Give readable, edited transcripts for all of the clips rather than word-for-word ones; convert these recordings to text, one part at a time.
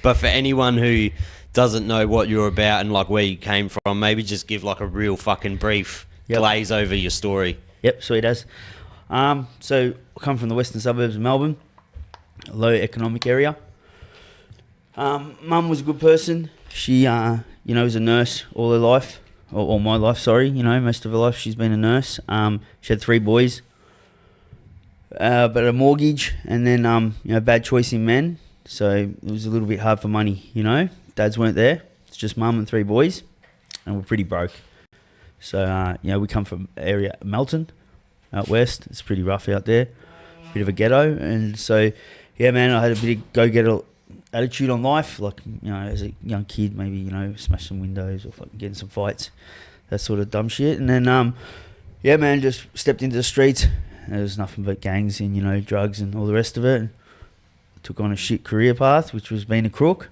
But for anyone who doesn't know what you're about and like where you came from, maybe just give like a real fucking brief glaze over your story. Yep, sweet as. So I come from the western suburbs of Melbourne, a low economic area. Mum was a good person. She, was a nurse all her life, or all my life, sorry. Most of her life she's been a nurse. She had 3 boys, but a mortgage, and then, bad choice in men. So it was a little bit hard for money, Dads weren't there. It's just mum and 3 boys, and we're pretty broke. So, we come from area Melton, out west. It's pretty rough out there. Bit of a ghetto. And so, yeah, man, I had a bit of go-getter attitude on life. Like, as a young kid, maybe, smash some windows or fucking get in some fights. That sort of dumb shit. And then, just stepped into the streets. There was nothing but gangs and, drugs and all the rest of it. And took on a shit career path, which was being a crook.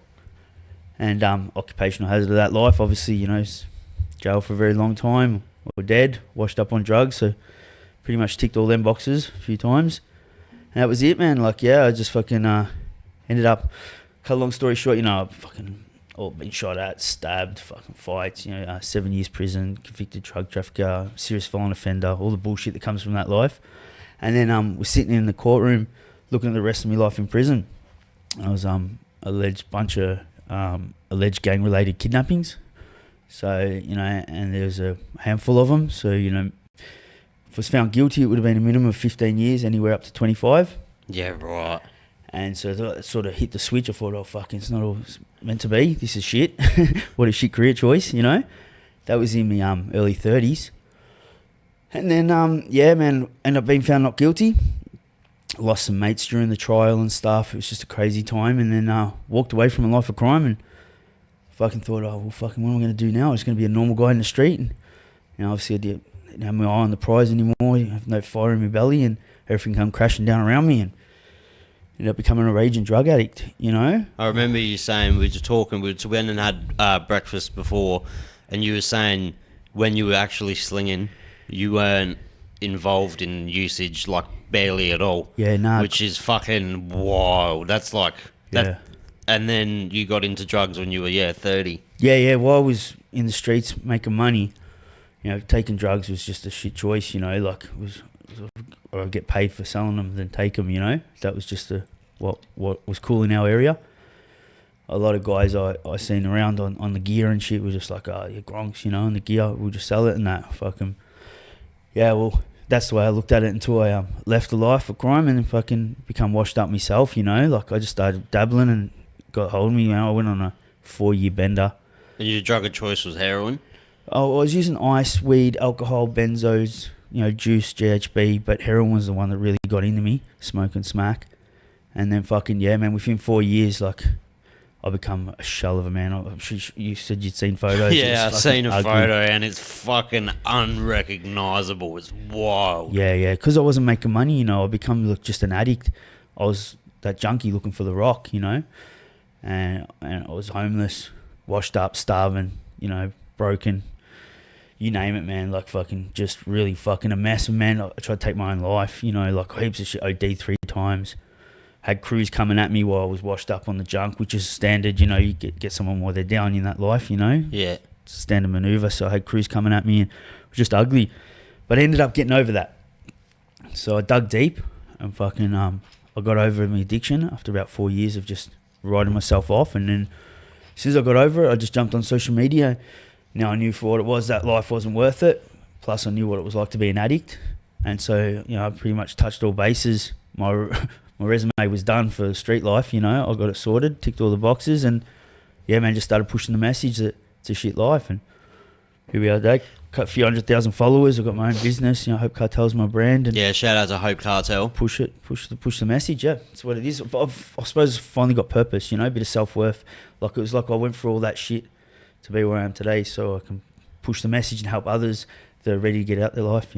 And occupational hazard of that life, obviously, jail for a very long time or dead, washed up on drugs. So pretty much ticked all them boxes a few times. And that was it, man. Like, I just fucking ended up, cut a long story short, fucking all been shot at, stabbed, fucking fights, 7 years prison, convicted drug trafficker, serious violent offender, all the bullshit that comes from that life. And then we're sitting in the courtroom looking at the rest of my life in prison. I was alleged bunch of alleged gang-related kidnappings. So, and there was a handful of them. So, if I was found guilty, it would have been a minimum of 15 years, anywhere up to 25. Yeah, right. And so that sort of hit the switch. I thought, oh, fuck, it's not all it's meant to be. This is shit. What a shit career choice, That was in my early 30s. And then, ended up being found not guilty. Lost some mates during the trial and stuff. It was just a crazy time. And then walked away from a life of crime and fucking thought, oh, well, fucking what am I going to do now? I'm just going to be a normal guy in the street. And, obviously I didn't have my eye on the prize anymore. I have no fire in my belly and everything come crashing down around me and ended up becoming a raging drug addict, I remember you saying, we were talking, we went and had breakfast before, and you were saying when you were actually slinging, you weren't involved in usage, like barely at all. Yeah, no. Which is fucking wild. That's like... Yeah. And then you got into drugs when you were, 30. Yeah. While I was in the streets making money, taking drugs was just a shit choice, like it was or I'd get paid for selling them than take them, That was just what was cool in our area. A lot of guys I seen around on the gear and shit were just like, oh, you're gronks, and the gear, we'll just sell it and that. Fucking, yeah, well, that's the way I looked at it until I left the life of crime and then fucking become washed up myself, Like I just started dabbling and got hold of me, I went on a 4-year bender. And your drug of choice was heroin? I was using ice, weed, alcohol, benzos, juice, GHB, but heroin was the one that really got into me, smoke and smack. And then fucking, within 4 years, like, I become a shell of a man. I'm sure you said you'd seen photos. Yeah, I've seen a photo and it's fucking unrecognisable. It's wild. Yeah, because I wasn't making money, I become just an addict. I was that junkie looking for the rock, and I was homeless, washed up, starving, broken. You name it, man, like fucking just really fucking a mess. Man, I tried to take my own life, like heaps of shit, OD 3 times. Had crews coming at me while I was washed up on the junk, which is standard, you get someone while they're down in that life, Yeah. It's a standard manoeuvre, so I had crews coming at me and it was just ugly. But I ended up getting over that. So I dug deep and fucking, I got over my addiction after about 4 years of just writing myself off. And then as soon as I got over it, I just jumped on social media. Now I knew for what it was, that life wasn't worth it. Plus I knew what it was like to be an addict. And so, I pretty much touched all bases. My resume was done for street life, I got it sorted, ticked all the boxes and, just started pushing the message that it's a shit life. And here we are today. Got a few 100,000 followers. I've got my own business, Hope Cartel's my brand. And yeah, shout out to Hope Cartel. Push the message, that's what it is. I suppose finally got purpose, a bit of self-worth. Like it was like I went through all that shit to be where I am today so I can push the message and help others that are ready to get out their life,